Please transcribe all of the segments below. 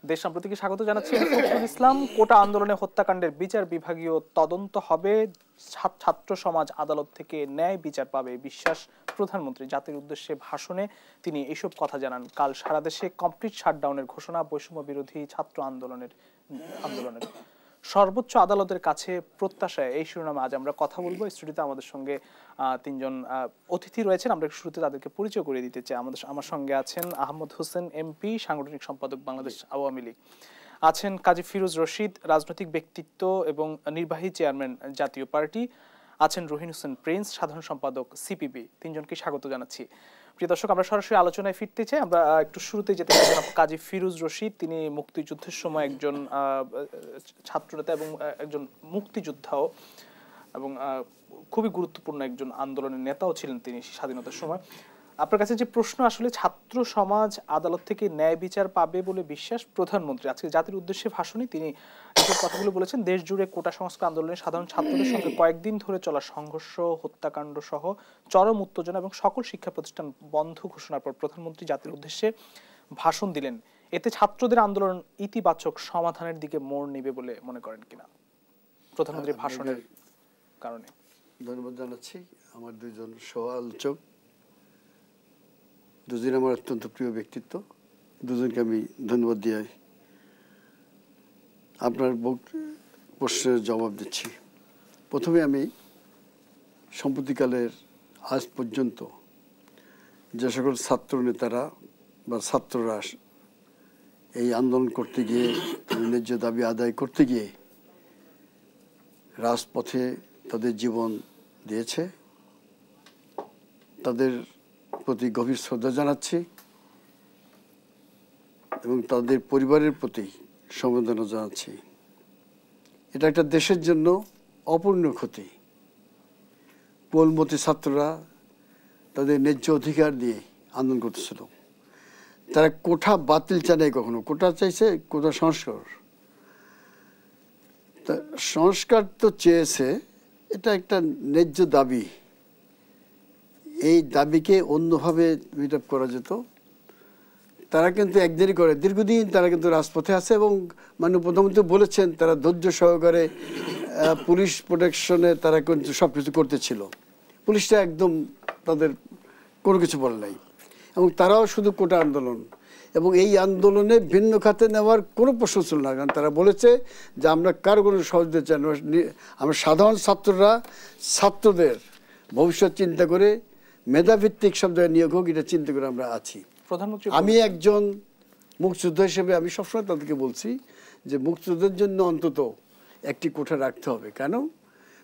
দেশ সাম্প্রতিক স্বাগত জানাচ্ছি। ফখরুল ইসলাম, কোটা আন্দোলনে হত্যাকাণ্ডের বিচার বিভাগীয় তদন্ত হবে, ছাত্র সমাজ আদালত থেকে ন্যায় বিচার পাবে বিশ্বাস। প্রধানমন্ত্রী জাতির উদ্দেশ্যে ভাষণে তিনি এসব কথা জানান। কাল সারা দেশে কমপ্লিট শাটডাউনের ঘোষণা, বৈষম্য বিরোধী ছাত্র আন্দোলনের সর্বোচ্চ আদালতের কাছে প্রত্যাশায়, এই শিরোনামে আজ আমরা কথা বলবো। স্টুডিওতে আমাদের সঙ্গে তিনজন অতিথি রয়েছেন, আমরা শুরুতে তাদেরকে পরিচয় করিয়ে দিতে চাই। আমার সঙ্গে আছেন আহমদ হোসেন এমপি, সাংগঠনিক সম্পাদক বাংলাদেশ আওয়ামী লীগ। আছেন কাজী ফিরোজ রশিদ, রাজনৈতিক ব্যক্তিত্ব এবং নির্বাহী চেয়ারম্যান জাতীয় পার্টি। আছেন রহিন হোসেন প্রিন্স, সাধারণ সম্পাদক সিপিবি। তিনজনকে স্বাগত জানাচ্ছি। প্রিয় দর্শক, আমরা সরাসরি আলোচনায় ফিরতে চাই। আমরা একটু শুরুতেই যেতে চাই কাজী ফিরোজ রশিদ। তিনি মুক্তিযুদ্ধের সময় একজন ছাত্রনেতা এবং একজন মুক্তিযোদ্ধাও, এবং খুবই গুরুত্বপূর্ণ একজন আন্দোলনের নেতাও ছিলেন তিনি স্বাধীনতার সময়। আপনার কাছে যে প্রশ্ন, আসলে ছাত্র সমাজ আদালত থেকে ন্যায় বিচার পাবে বলে বিশ্বাস। প্রধানমন্ত্রী আজকে জাতির উদ্দেশ্যে ভাষণে তিনি এসব কথাগুলো বলেছেন। দেশ জুড়ে কোটা সংস্কার আন্দোলনে সাধারণ ছাত্রদের সঙ্গে কয়েকদিন ধরে চলা সংঘর্ষ, হত্যাকাণ্ড সহ চরম উত্তেজনা এবং সকল শিক্ষা প্রতিষ্ঠান বন্ধ ঘোষণার পর প্রধানমন্ত্রী জাতির উদ্দেশ্যে ভাষণ দিলেন। এতে ছাত্রদের আন্দোলন ইতিবাচক সমাধানের দিকে মোড় নেবে বলে মনে করেন কিনা প্রধানমন্ত্রীর ভাষণের কারণে? ধন্যবাদ জানাচ্ছি। আমার দুজন সহ আলোচক, দুজন আমার অত্যন্ত প্রিয় ব্যক্তিত্ব, দুজনকে আমি ধন্যবাদ দিয়ে আপনার প্রশ্নের জবাব দিচ্ছি। প্রথমে আমি সম্প্রতিকালের আজ পর্যন্ত যে সকল ছাত্র নেতারা বা ছাত্ররা এই আন্দোলন করতে গিয়ে, ন্যায্য দাবি আদায় করতে গিয়ে রাজপথে তাদের জীবন দিয়েছে, তাদের প্রতি গভীর শ্রদ্ধা জানাচ্ছি এবং তাদের পরিবারের প্রতি সমবেদনা জানাচ্ছি। এটা একটা দেশের জন্য অপূর্ণ ক্ষতি। কোমলমতি ছাত্ররা তাদের ন্যায্য অধিকার নিয়ে আন্দোলন করতেছিল। তারা কোটা বাতিল চায় নাই, কখনো কোটা চাইছে, কোটা সংস্কার। তা সংস্কার তো চেয়েছে, এটা একটা ন্যায্য দাবি। এই দাবিকে অন্যভাবে মিট আপ করা যেত। তারা কিন্তু একদিনই করে, দীর্ঘদিন তারা কিন্তু রাজপথে আছে এবং মাননীয় প্রধানমন্ত্রী বলেছেন তারা ধৈর্য সহকারে পুলিশ প্রোটেকশনে তারা কিন্তু সব কিছু করতেছিল। পুলিশটা একদম তাদের কোনো কিছু বলে নাই, এবং তারাও শুধু কোটা আন্দোলন এবং এই আন্দোলনে ভিন্ন খাতে নেওয়ার কোনো প্রশ্ন ছিল না। কারণ তারা বলেছে যে আমরা কারো কোনো সহযোগিতা চাই না, আমরা সাধারণ ছাত্ররা ছাত্রদের ভবিষ্যৎ চিন্তা করে মেধাভিত্তিক সব জায়গায় নিয়োগ হোক, এটা চিন্তা করে আমরা আছি। প্রধানমন্ত্রী, আমি একজন মুক্তিযোদ্ধা হিসেবে আমি সবসময় তাদেরকে বলছি যে মুক্তিযুদ্ধের জন্য অন্তত একটি কোঠা রাখতে হবে। কেন?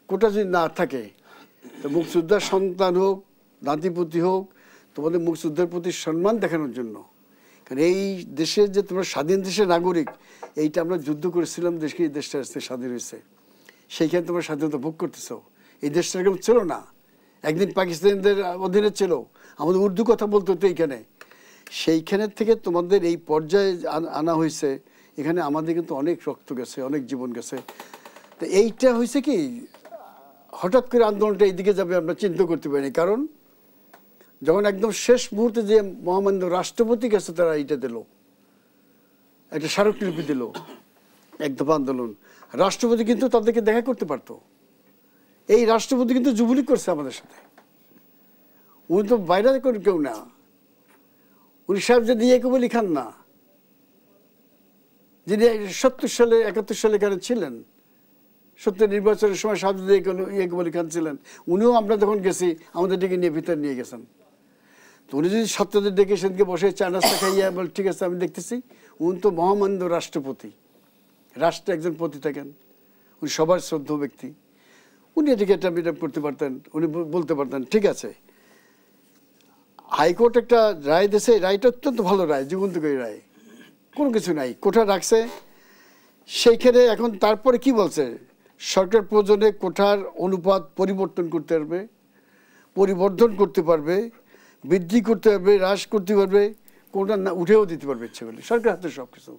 কোটা যদি না থাকে তো মুক্তিযোদ্ধার সন্তান হোক, নাতিপুতি হোক, তোমাদের মুক্তিযুদ্ধের প্রতি সম্মান দেখানোর জন্য। কারণ এই দেশের যে তোমরা স্বাধীন দেশের নাগরিক, এইটা আমরা যুদ্ধ করেছিলাম, দেশকে এই দেশটা আজকে স্বাধীন হয়েছে, সেইখানে তোমরা স্বাধীনতা ভোগ করতেছ। এই দেশটা এরকম ছিল না, একদিন পাকিস্তানিদের অধীনে ছিল, আমাদের উর্দু কথা বলতে হতো এইখানে। সেইখানের থেকে তোমাদের এই পর্যায়ে আনা হয়েছে। এখানে আমাদের কিন্তু অনেক রক্ত গেছে, অনেক জীবন গেছে। তো এইটা হয়েছে কি, হঠাৎ করে আন্দোলনটা এইদিকে যাবে আমরা চিন্তা করতে পারিনি। কারণ যখন একদম শেষ মুহূর্তে যে মহামান্য রাষ্ট্রপতি কাছে তারা এইটা দিল, একটা স্মারকলিপি দিল, এক দফা আন্দোলন, রাষ্ট্রপতি কিন্তু তাদেরকে দেখা করতে পারতো। এই রাষ্ট্রপতি কিন্তু যুবলীগ করছে আমাদের সাথে, উনি তো বাইরে করে কেউ না, উনি সাহেব যে দিয়ে কেবল খান না, যিনি 70 সালে 71 সালে এখানে ছিলেন, 70 নির্বাচনের সময় সাহেব কেবল খান ছিলেন। উনিও আমরা যখন গেছি আমাদের ডেকে নিয়ে ভিতরে নিয়ে গেছেন। তো উনি যদি ছাত্রদের ডেকে সেদিকে বসে চা নাস্তা খাইয়া বল ঠিক আছে আমি দেখতেছি, উনি তো মহামান্য রাষ্ট্রপতি, রাষ্ট্রে একজন পতি থাকেন, উনি সবার শ্রদ্ধেয় ব্যক্তি। উনি এটাকে একটা মিট আপ করতে পারতেন, উনি বলতে পারতেন ঠিক আছে। হাইকোর্ট একটা রায় দিয়েছে, রায়টা অত্যন্ত ভালো রায়, যুগান্তকারী রায়, কোনো কিছু নাই, কোঠা রাখছে সেইখানে। এখন তারপরে কি বলছে, সরকার প্রয়োজনে কোঠার অনুপাত পরিবর্তন করতে পারবে, পরিবর্ধন করতে পারবে, বৃদ্ধি করতে পারবে, হ্রাস করতে পারবে, কোনটা না উঠেও দিতে পারবে ইচ্ছে করলে, সরকার হাতে সব কিছু।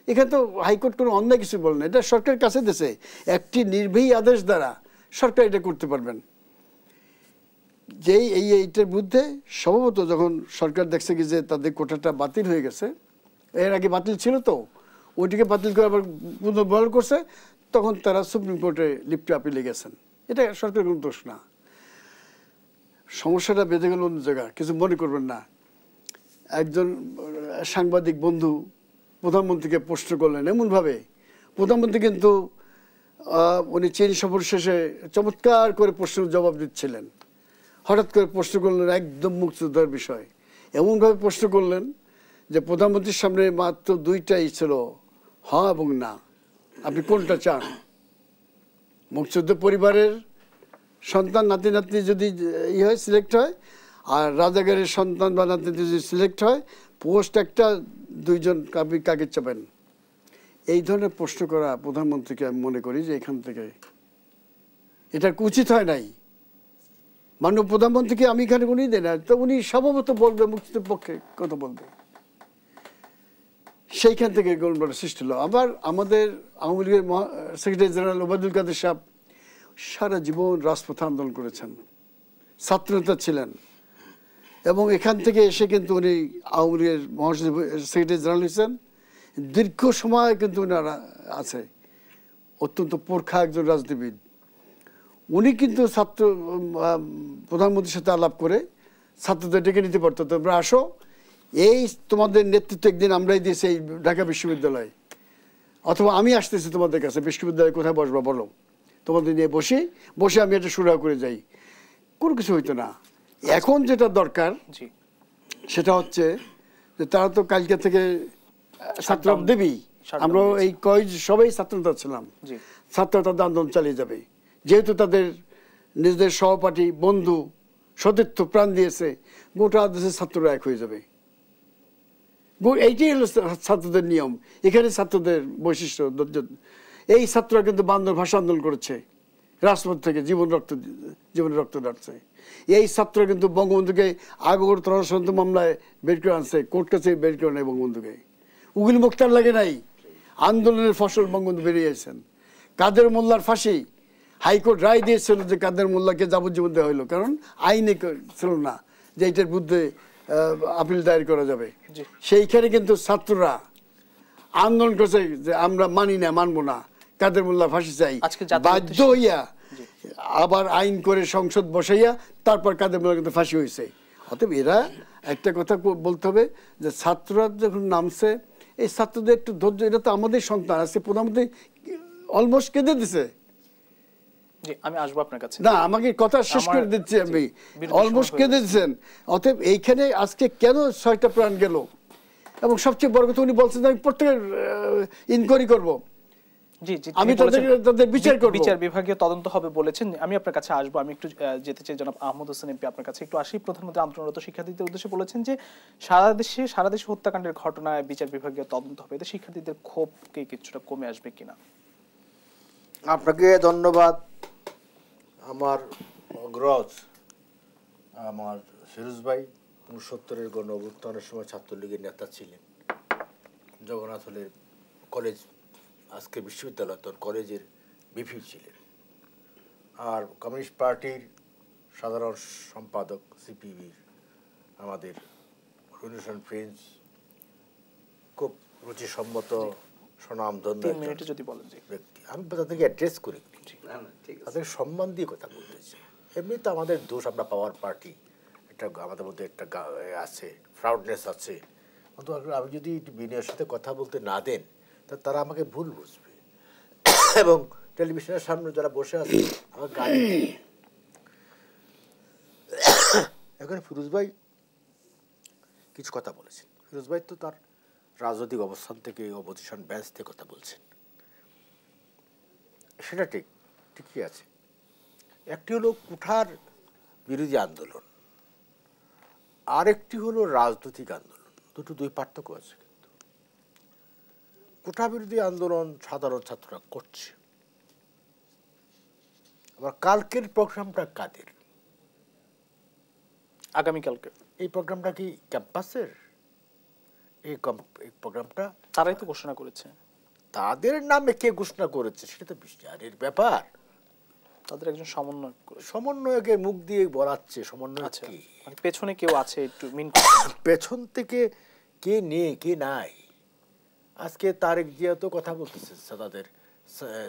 এখানে তো হাইকোর্ট কোনো অন্যায় কিছু বলে না, এটা সরকারের কাছে দিয়েছে, একটি নির্বাহী আদেশ দ্বারা সরকার এটা করতে পারবেন। যেই এইটার বিরুদ্ধে সম্ভবত যখন সরকার দেখছে কি যে তাদের কোটাটা বাতিল হয়ে গেছে, এর আগে বাতিল ছিল তো, ওইটিকে বাতিল করে আবার পুনর্বহাল করছে, তখন তারা সুপ্রিম কোর্টে লিপ্ট আপিলে গেছেন। এটা সরকারের কোনো দোষ না। সমস্যাটা বেঁধে গেল অন্য জায়গা, কিছু মনে করবেন না। একজন সাংবাদিক বন্ধু প্রধানমন্ত্রীকে প্রশ্ন করলেন এমনভাবে, প্রধানমন্ত্রী কিন্তু উনি চীন সফর শেষে চমৎকার করে প্রশ্নের জবাব দিচ্ছিলেন, হঠাৎ করে প্রশ্ন করলেন একদম মুক্তিযোদ্ধার বিষয়। এমনভাবে প্রশ্ন করলেন যে প্রধানমন্ত্রীর সামনে মাত্র দুইটাই ছিল, হ্যাঁ এবং না, আপনি কোনটা চান? মুক্তিযুদ্ধ পরিবারের সন্তান নাতি নাতনি যদি হয় সিলেক্ট হয়, আর রাজাগারের সন্তান বা নাতি যদি সিলেক্ট হয়, পোস্ট একটা, দুইজন আপনি কাকে চাবেন? এই ধরনের প্রশ্ন করা প্রধানমন্ত্রীকে আমি মনে করি যে এখান থেকে এটা উচিত হয় নাই। মাননীয় প্রধানমন্ত্রীকে আমি এখানে উনি দেন না, তো উনি স্বভাবত বলবে মুক্তির পক্ষে কথা বলবে, সেইখান থেকে গোলমাল সৃষ্টি হলো। আবার আমাদের আওয়ামী লীগের সেক্রেটারি জেনারেল ওবায়দুল কাদের সাহেব সারা জীবন রাজপথ আন্দোলন করেছেন, ছাত্রনেতা ছিলেন, এবং এখান থেকে এসে কিন্তু উনি আওয়ামী লীগের মহাসচিব সেক্রেটারি জেনারেল হয়েছেন। দীর্ঘ সময় কিন্তু উনারা আছে, অত্যন্ত প্রখা একজন রাজনীতিবিদ। উনি কিন্তু প্রধানমন্ত্রীর সাথে আলাপ করে ছাত্রদের ডেকে নিতে পারতো, তোমরা আসো, এই তোমাদের নেতৃত্ব একদিন আমরাই দিয়েছি এই ঢাকা বিশ্ববিদ্যালয়, অথবা আমি আসতেছি তোমাদের কাছে, বিশ্ববিদ্যালয়ে কোথায় বসবা বলো, তোমাদের নিয়ে বসে আমি একটা সুরাহা করে যাই। কোনো কিছু হইতো না। এখন যেটা দরকার সেটা হচ্ছে যে তারা তো কালকে থেকে ছাত্র দেবী, আমরা এই সবাই ছাত্রনেতা ছিলাম, ছাত্ররা তাদের আন্দোলন চালিয়ে যাবে, যেহেতু তাদের নিজেদের সহপাঠী বন্ধু সতীর্থ প্রাণ দিয়েছে, গোটা দেশের ছাত্ররা এক হয়ে যাবে। এইটাই হলো ছাত্রদের নিয়ম, এখানে ছাত্রদের বৈশিষ্ট্য। এই ছাত্ররা কিন্তু বান্দর ভাষা আন্দোলন করেছে, রাজপথ থেকে জীবনের রক্ত ডাকছে। এই ছাত্ররা কিন্তু বঙ্গবন্ধুকে আগরতলা ষড়যন্ত্র মামলায় বের করে আনছে, কোর্ট কাছে বের করে নেয় বঙ্গবন্ধুকে। উকিল মুক্তার লাগে নাই, আন্দোলনের ফসল বঙ্গবন্ধু বেরিয়েছেন। কাদের মোল্লার ফাঁসি, হাইকোর্ট রায় দিয়েছিল যে কাদের মোল্লাকে যাবজ্জীবন দেওয়া হলো, কারণ আইনে ছিল না যে এইটার বিরুদ্ধে আপিল দায়ের করা যাবে। সেইখানে কিন্তু ছাত্ররা আন্দোলন করছে যে আমরা মানি না, মানবো না, কাদের মোল্লা ফাঁসি চাই, বাধ্য হইয়া আবার আইন করে সংসদ বসাইয়া তারপর কাদের মোল্লা কিন্তু ফাঁসি হয়েছে। অতএব এরা একটা কথা বলতে হবে যে ছাত্ররা যখন নামছে, এই ছাত্রদের একটু ধৈর্য, এটা তো আমাদের সন্তান। আজকে প্রধানমন্ত্রী অলমোস্ট কেঁদে দিছে। আমি আসবো আপনার কাছে, না আমাকে কথা শেষ করে দিচ্ছি, আমি অলমোস্ট কেঁদে দিচ্ছেন। অতএব এইখানে আজকে কেন 6টা প্রাণ গেল, এবং সবচেয়ে বড় কথা উনি বলছেন আমি প্রত্যেকের ইনকোয়ারি করবো, আমি তাদের বিচার করব, বিচার বিভাগীয় তদন্ত হবে বলেছেন। আমি আপনার কাছে আসবো, আমি একটু যেতে চাই জনাব আহমদ হোসেন এমপি, আপনার কাছে একটু আসি। প্রধানমন্ত্রী আন্দোলনরত শিক্ষার্থীদের উদ্দেশ্যে বলেছেন যে সারা দেশে হত্যাকাণ্ডের ঘটনায় বিচার বিভাগীয় তদন্ত হবে, এতে শিক্ষার্থীদের ক্ষোভকে কিছুটা কমে আসবে কিনা? আপনাকে ধন্যবাদ। আমার অগ্রজ আমার ফিরোজ ভাই 69-এর গণ অভ্যুত্থানের সময় ছাত্রলীগের নেতা ছিলেন, জগন্নাথ হলের কলেজ, আজকে বিশ্ববিদ্যালয়, তোর কলেজের বিপি ছিলেন, আর কমিউনিস্ট পার্টির সাধারণ সম্পাদক সিপিবির আমাদের রেভলিউশন ফ্রেন্ডস, খুব রুচিসম্মত স্বনামধন্য ব্যক্তি। আমি তাদেরকে অ্যাড্রেস করি, তাদের সম্মান দিয়ে কথা বলতেছি। এমনি তো আমাদের দোষ, আমরা পাওয়ার পার্টি, একটা আমাদের মধ্যে একটা আছে, প্রাউডনেস আছে, কিন্তু আমি যদি বিনয়ের সাথে কথা বলতে না দেন তা তারা আমাকে ভুল বুঝবে। এবং টেলিভিশনের সামনে যারা বসে আছে আমার গাড়ি, এখানে ফিরোজ ভাই কিছু কথা বলেছেন। ফিরোজ ভাই তো তার রাজনৈতিক অবস্থান থেকে, অপোজিশন বেঞ্চ থেকে কথা বলছেন, সেটা ঠিকই আছে। একটি হলো কুঠার বিরোধী আন্দোলন, আরেকটি হলো রাজনৈতিক আন্দোলন, দুই পার্থক্য আছে। কিন্তু কুঠা বিরোধী আন্দোলন সাধারণ ছাত্ররা করছে। আবার কালকের প্রোগ্রামটা কাদের? আগামীকালকে এই প্রোগ্রামটা কি ক্যাম্পাসের? এই প্রোগ্রামটা তারাই তো ঘোষণা করেছে। তাদের নামে কে ঘোষণা করেছে সেটা তো বিচারের ব্যাপার। তাদের একজন সমন্বয়কের মুখ দিয়ে বলাচ্ছে, সমন্বয়ক কি, মানে পেছনে কেউ আছে একটু পেছন থেকে কে নেই কে নাই, আজকে তারেক জিয়া তো কথা বলতেছে তাদের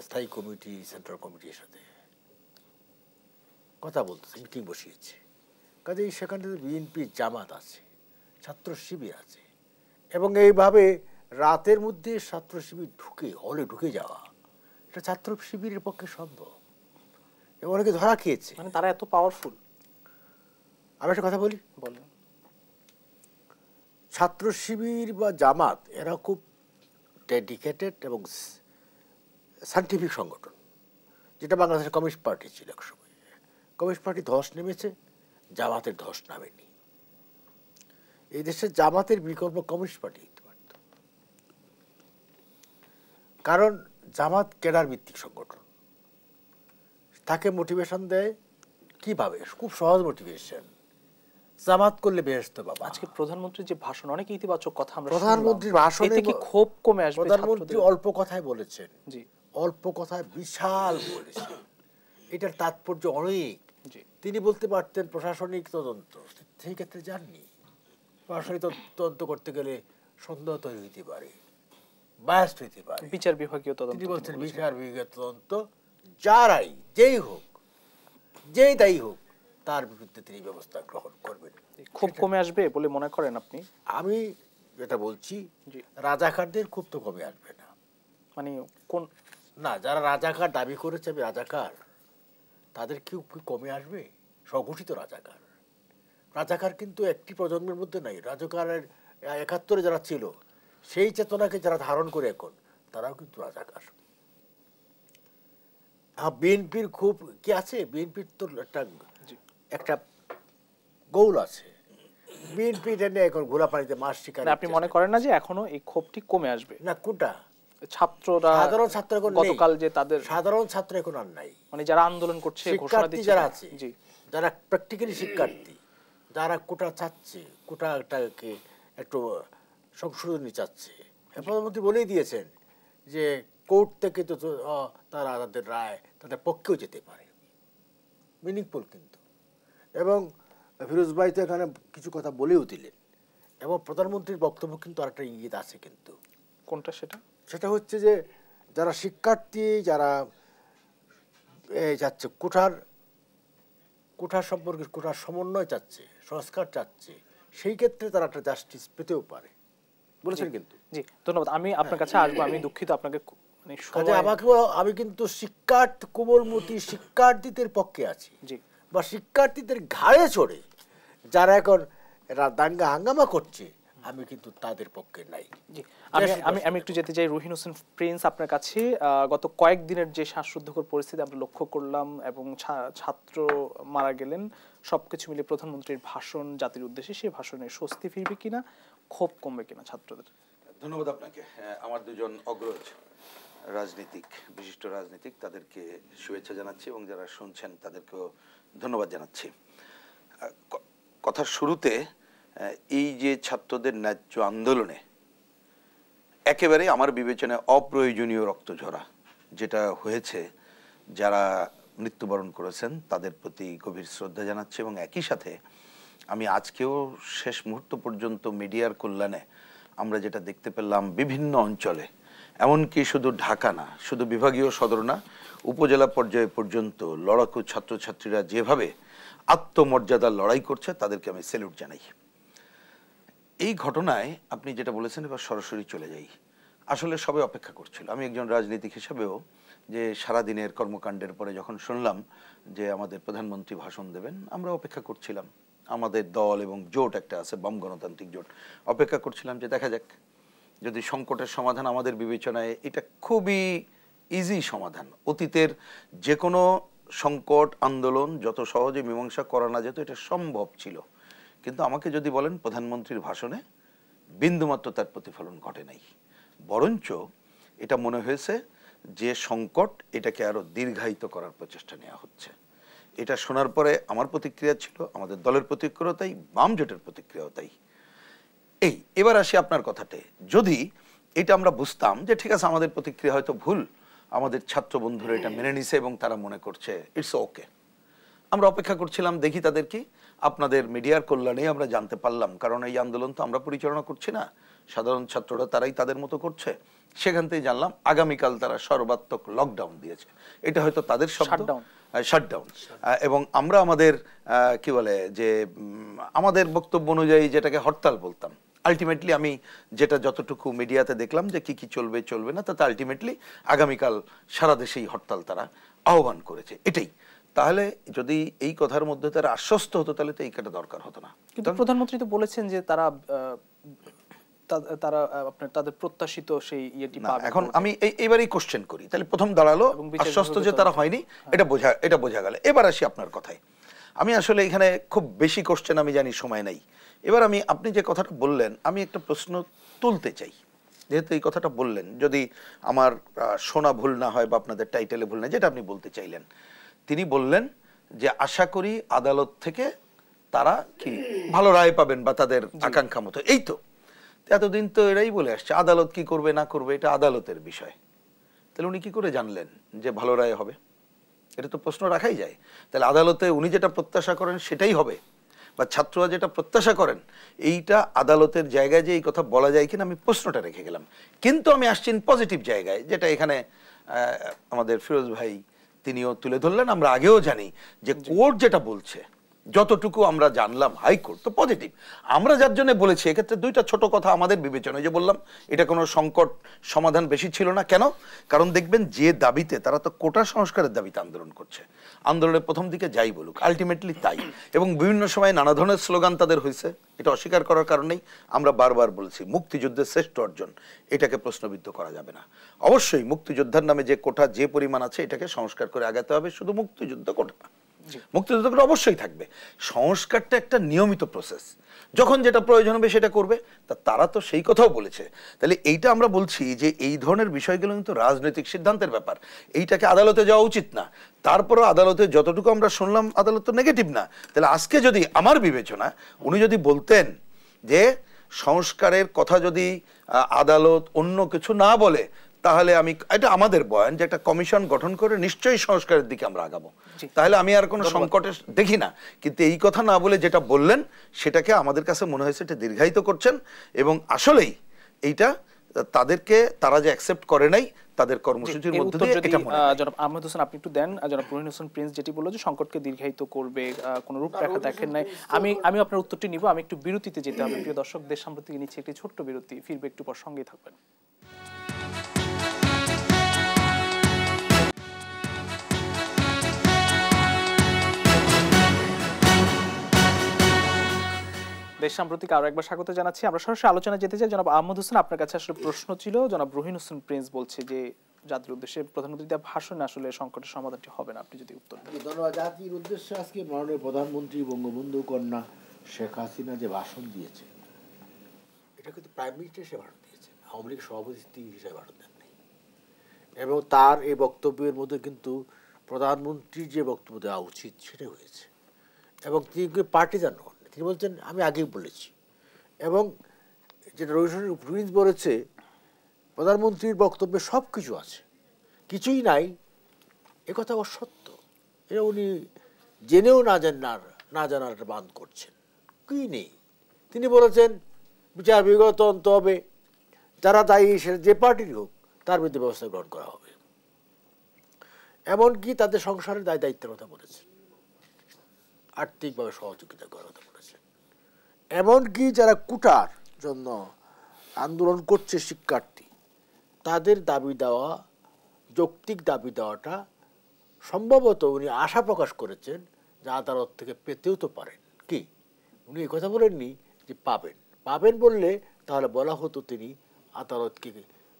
স্থায়ী কমিটি সেন্ট্রাল কমিটির সাথে কথা বলতেছে, মিটিং বসিয়েছে। কাজেই সেখানে বিএনপি জামাত আছে, ছাত্র শিবির আছে, এবং এইভাবে রাতের মধ্যে ছাত্র শিবির হলে ঢুকে যাওয়া, এটা ছাত্র শিবিরের পক্ষে সম্ভব, এবং অনেকে ধরা খেয়েছে। মানে তারা এত পাওয়ারফুল। আমি একটা কথা বলি, বলেন। ছাত্র শিবির বা জামাত এরা খুব ডেডিকেটেড এবং সায়েন্টিফিক সংগঠন, যেটা বাংলাদেশের কমিউনিস্ট পার্টি ছিল এক সময়। কমিউনিস্ট পার্টি ধস নেমেছে, জামাতের ধস নামেনি। এই দেশে জামাতের বিকল্প কমিউনিস্ট পার্টি হতে পারত, কারণ জামাত ক্যাডার ভিত্তিক সংগঠন। তাকে মোটিভেশন দেয় কিভাবে? খুব সহজ মোটিভেশন, জামাত করলে বেহেশত বাবা। আজকে প্রধানমন্ত্রীর যে ভাষণ, অনেক ইতিবাচক কথা আমরা প্রধানমন্ত্রীর ভাষণে এতে কি ক্ষোভ কমে আসবে? প্রধানমন্ত্রী অল্প কথায় বলেছেন, জি অল্প কথায় বিশাল বলেছেন, এটার তাৎপর্য অনেক। জি। তিনি বলতে পারতেন প্রশাসনিক তদন্ত, সেই ক্ষেত্রে যাননি। প্রশাসনিক তদন্ত করতে গেলে সন্দেহ তৈরি হইতে পারে, বায়াস্ট হইতে পারে। বিচার বিভাগীয় তদন্ত তিনি বলছেন বিচার বিভাগীয় তদন্ত, যারাই যেই হোক, যেই দায়ী হোক, তার বিরুদ্ধে তিনি ব্যবস্থা গ্রহণ করবেন। খুব কমে আসবে বলে মনে করেন আপনি? আমি যেটা বলছি, জি। রাজাকারদের খুব তো কমে আসবে না। মানে কোন না, যারা রাজাকার দাবি করেছে আমি রাজাকার, তাদের কি কমে আসবে? স্বঘোষিত রাজাকার। রাজাকার কিন্তু একটি প্রজন্মের মধ্যে নাই। রাজাকারের ৭১ যারা ছিল, সেই চেতনাকে যারা ধারণ করে এখন, তারাও কিন্তু রাজাকার। বিএনপির খুব কি আছে, বিএনপির তো একটা গোল আছে। বিএনপি নিয়ে এখন ঘোলা পানিতে মাছ শিকার। আপনি মনে করেন না যে এখনো এই ক্ষোভটি কমে আসবে? না, কোনটা? ছাত্ররা, সাধারণ ছাত্র এখন গতকাল যে তাদের সাধারণ ছাত্র এখন আর নাই। মানে যারা আন্দোলন করছে, ঘোষণা দিচ্ছে, যারা আছে, জি, যারা প্র্যাকটিক্যালি শিক্ষার্থী, যারা কোটা চাচ্ছে, কোটাটাকে একটু সংশোধনী চাচ্ছে, প্রধানমন্ত্রী বলেই দিয়েছেন যে কোর্ট থেকে তো তারা তাদের রায় তাদের পক্ষেও যেতে পারে, মিনিংফুল কিন্তু। এবং ফিরোজ ভাই তো এখানে কিছু কথা বলেও দিলেন, এবং প্রধানমন্ত্রীর বক্তব্য কিন্তু আরেকটা ইঙ্গিত আছে কিন্তু। কোনটা সেটা? সেটা হচ্ছে যে যারা শিক্ষার্থী, যারা যাচ্ছে কোঠার সম্পর্কে, কোঠার সমন্বয় চাচ্ছে, সংস্কার চাচ্ছে, সেই ক্ষেত্রে তারা একটা জাস্টিস পেতেও পারে বলেছেন কিন্তু। জি, ধন্যবাদ। আমি আপনার কাছে আসবো, আমি দুঃখিত আপনাকে মানে আমি কিন্তু কোমলমতি শিক্ষার্থীদের পক্ষে আছি, জি, বা শিক্ষার্থীদের ঘাড়ে চড়ে যারা এখন দাঙ্গা হাঙ্গামা করছে, আমি কিন্তু তাদের পক্ষে নাই। জি, আমি একটু যেতে চাই রুহিন হোসেন প্রিন্স আপনার কাছে। গত কয়েকদিনের যে শ্বাসরুদ্ধকর পরিস্থিতি আমরা লক্ষ্য করলাম, এবং ছাত্র মারা গেলেন, সবকিছু মিলে প্রধানমন্ত্রীর ভাষণ জাতির উদ্দেশ্যে, সেই ভাষণে স্বস্তি ফিরবে কিনা, ক্ষোভ কমবে কিনা ছাত্রদের? ধন্যবাদ আপনাকে। আমার দুজন অগ্রজ রাজনীতিক, বিশিষ্ট রাজনীতিক, তাদেরকে শুভেচ্ছা জানাচ্ছি, এবং যারা শুনছেন তাদেরকেও ধন্যবাদ জানাচ্ছি। কথার শুরুতে এই যে ছাত্রদের ন্যায্য আন্দোলনে একেবারে আমার বিবেচনায় অপ্রয়োজনীয় রক্তঝরা যেটা হয়েছে, যারা মৃত্যুবরণ করেছেন তাদের প্রতি গভীর শ্রদ্ধা জানাচ্ছি, এবং একই সাথে আমি আজকেও শেষ মুহূর্ত পর্যন্ত মিডিয়ার কল্যাণে আমরা যেটা দেখতে পেলাম বিভিন্ন অঞ্চলে, এমনকি শুধু ঢাকা না, শুধু বিভাগীয় সদর না, উপজেলা পর্যায়ে পর্যন্ত লড়াকু ছাত্রছাত্রীরা যেভাবে আত্মমর্যাদার লড়াই করছে, তাদেরকে আমি স্যালুট জানাই। এই ঘটনায় আপনি যেটা বলেছেন, এবার সরাসরি চলে যাই। আসলে সবাই অপেক্ষা করছিল, আমি একজন রাজনীতিক হিসেবেও, যে সারাদিনের কর্মকাণ্ডের পরে যখন শুনলাম যে আমাদের প্রধানমন্ত্রী ভাষণ দেবেন, আমরা অপেক্ষা করছিলাম। আমাদের দল এবং জোট একটা আছে, বাম গণতান্ত্রিক জোট, অপেক্ষা করছিলাম যে দেখা যাক যদি সংকটের সমাধান আমাদের বিবেচনায় এটা খুবই ইজি সমাধান। অতীতের যে কোনো সংকট আন্দোলন যত সহজে মীমাংসা করা না যেত, এটা সম্ভব ছিল। কিন্তু আমাকে যদি বলেন, প্রধানমন্ত্রীর ভাষণে বিন্দুমাত্র তার প্রতিফলন ঘটে নাই, বরঞ্চ এটা মনে হয়েছে যে সংকট এটাকে আরো দীর্ঘায়িত করার প্রচেষ্টা নেওয়া হচ্ছে। এটা শোনার পরে আমার প্রতিক্রিয়া ছিল, আমাদের দলের প্রতিক্রিয়াও তাই, বাম জোটের প্রতিক্রিয়াও তাই। এবার আসি আপনার কথাতে, যদি এটা আমরা বুঝতাম যে ঠিক আছে আমাদের প্রতিক্রিয়া হয়তো ভুল, আমাদের ছাত্র বন্ধুরা এটা মেনে নিছে এবং তারা মনে করছে ইটস ওকে, আমরা অপেক্ষা করছিলাম দেখি তাদের কি। আপনাদের মিডিয়ার কল্যাণে আমরা জানতে পারলাম, কারণ এই আন্দোলন তো আমরা পরিচালনা করছি না, সাধারণ ছাত্ররা তারাই তাদের মতো করছে। সেখান থেকে জানলাম আগামীকাল তারা সর্বাত্মক লকডাউন দিয়েছে। এটা হয়তো তাদের শব্দ, শাটডাউন। এবং আমরা আমাদের কি বলে যে আমাদের বক্তব্য অনুযায়ী যেটাকে হরতাল বলতাম, আলটিমেটলি আমি যেটা যতটুকু মিডিয়াতে দেখলাম যে কি কি চলবে চলবে না, তাতে আলটিমেটলি আগামীকাল সারা দেশেই হরতাল তারা আহ্বান করেছে। এটাই। তাহলে যদি এই কথার মধ্যে তারা আশ্বস্ত হতো তাহলে তো এই কাটা দরকার হতো না। কিন্তু প্রধানমন্ত্রী তো বলেছেন যে তারা আপনার তাদের প্রত্যাশিত সেই ইয়েটি পাবে। এখন আমি এইবারই কোশ্চেন করি, তাহলে প্রথম দাঁড়ালো আশ্বস্ত যে তারা হয়নি, এটা বোঝা গেল। এবার আসি আপনার কথায়। আমি আসলে এখানে খুব বেশি কোশ্চেন আমি জানি সময় নাই। এবার আপনি যে কথাটা বললেন, আমি একটা প্রশ্ন তুলতে চাই, যেহেতু এই কথাটা বললেন, যদি আমার শোনা ভুল না হয় বা আপনাদের টাইটেলে ভুল না, যেটা আপনি বলতে চাইলেন, তিনি বললেন যে আশা করি আদালত থেকে তারা কি ভালো রায় পাবেন বা তাদের আকাঙ্ক্ষা মতো। এই তো এতদিন তো এরাই বলে আসছে আদালত কি করবে না করবে এটা আদালতের বিষয়। তাহলে উনি কি করে জানলেন যে ভালো রায় হবে? এটা তো প্রশ্ন রাখাই যায়। তাহলে আদালতে উনি যেটা প্রত্যাশা করেন সেটাই হবে, বা ছাত্ররা যেটা প্রত্যাশা করেন, এইটা আদালতের জায়গায় যে এই কথা বলা যায় কিনা আমি প্রশ্নটা রেখে গেলাম। কিন্তু আমি আসছি পজিটিভ জায়গায়, যেটা এখানে আমাদের ফিরোজ ভাই তিনিও তুলে ধরলেন। আমরা আগেও জানি যে কোর্ট যেটা বলছে, যতটুকু আমরা জানলাম হাইকোর্ট তো পজিটিভ। আমরা যার জন্য বলেছি এক্ষেত্রে দুইটা ছোট কথা আমাদের বিবেচনায়, যে বললাম এটা কোনো সংকট সমাধান বেশি ছিল না। কেন? কারণ দেখবেন যে দাবিতে তারা তো কোটা সংস্কারের দাবিতে আন্দোলন করছে, আন্দোলনের প্রথম দিকে যাই বলুক আলটিমেটলি তাই, এবং বিভিন্ন সময় নানা ধরনের স্লোগান তাদের হয়েছে, এটা অস্বীকার করার কারণেই আমরা বারবার বলছি মুক্তিযুদ্ধের শ্রেষ্ঠ অর্জন, এটাকে প্রশ্নবিদ্ধ করা যাবে না। অবশ্যই মুক্তিযোদ্ধার নামে যে কোটা যে পরিমাণ আছে এটাকে সংস্কার করে আগাতে হবে, শুধু মুক্তিযুদ্ধ কোটা না, মুক্তিযুদ্ধ করে অবশ্যই থাকবে। সংস্কারটা একটা নিয়মিত প্রসেস, যখন যেটা প্রয়োজন হবে সেটা করবে। তারা তো সেই কথাও বলেছে। তাহলে এইটা আমরা বলছি যে এই ধরনের বিষয়গুলো কিন্তু রাজনৈতিক সিদ্ধান্তের ব্যাপার, এইটাকে আদালতে যাওয়া উচিত না। তারপরও আদালতে যতটুকু আমরা শুনলাম আদালত তো নেগেটিভ না। তাহলে আজকে যদি আমার বিবেচনা উনি যদি বলতেন যে সংস্কারের কথা যদি আদালত অন্য কিছু না বলে, তাহলে আমি এটা আমাদের বয়ান যে একটা কমিশন গঠন করে নিশ্চয়ই সংস্কারের দিকে আমরা আগাবো, তাহলে আমি আর কোনো সংকটে দেখি না। কিন্তু এই কথা না বলে যেটা বললেন সেটাকে আমাদের কাছে মনে হয়েছে এটা দীর্ঘায়িত করছেন, এবং আসলেই এইটা তাদেরকে তারা যে অ্যাকসেপ্ট করে নাই তাদের কর্মসূচির মধ্যে দিয়ে এটা মনে হয়। জনাব আহমেদ হোসেন আপনি একটু দেন। জনাব রুহিন হোসেন প্রিন্স যেটি বললো যে সংকটকে দীর্ঘায়িত করবে, কোনো রূপরেখা দেখেন নাই। আমি আপনার উত্তরটি নিব। আমি একটু বিরতিতে যেতে হবে। প্রিয় দর্শক, দেশ সাম্প্রতিক নিচ্ছে একটি ছোট্ট বিরতি, ফিরবে একটু পর, সঙ্গেই থাকবেন। দেশ সাম্প্রতিক আরো একবার স্বাগত জানাচ্ছি। আমরা সরাসরি আলোচনা যেতে চাই। জনাব আহমদ হোসেন, আপনার কাছে আসলে প্রশ্ন ছিল। জনাব রুহিন হোসেন প্রিন্স বলছে যে জাতির উদ্দেশ্যে প্রধানমন্ত্রী দেওয়া ভাষণে আসলে সংকটের সমাধানটি হবে না, আপনি যদি উত্তর দেন। ধন্যবাদ। জাতির উদ্দেশ্যে আজকে মাননীয় প্রধানমন্ত্রী বঙ্গবন্ধু কন্যা শেখ হাসিনা যে ভাষণ দিয়েছে, এটা কিন্তু প্রাইম মিনিস্টার হিসেবে ভাষণ দিয়েছেন, আওয়ামী লীগ সভাপতি হিসেবে ভাষণ দেননি। এবং তার এই বক্তব্যের মধ্যে কিন্তু প্রধানমন্ত্রীর যে বক্তব্য দেওয়া উচিত সেটাই হয়েছে, এবং তিনি পার্টিজান নন। তিনি বলছেন আমি আগেই বলেছি, এবং যেটা রুহিন বলেছে প্রধানমন্ত্রীর বক্তব্যে সব কিছু আছে, কিছুই নাই, একথা অসত্য। এটা উনি জেনেও না জানার বান করছেন, কি নেই। তিনি বলেছেন বিচার বিগত অন্ত হবে, যারা দায়ী সে যে পার্টিরই হোক তার বিরুদ্ধে ব্যবস্থা গ্রহণ করা হবে। এমনকি তাদের সংসারের দায়িত্বের কথা বলেছেন, আর্থিকভাবে সহযোগিতা করার কথা বলেছেন। এমনকি যারা কোটার জন্য আন্দোলন করছে শিক্ষার্থী, তাদের দাবি দেওয়া, যৌক্তিক দাবি দেওয়াটা সম্ভবত উনি আশা প্রকাশ করেছেন যে আদালত থেকে পেতেও তো পারেন। কি উনি এই কথা বলেননি যে পাবেন বললে তাহলে বলা হতো তিনি আদালতকে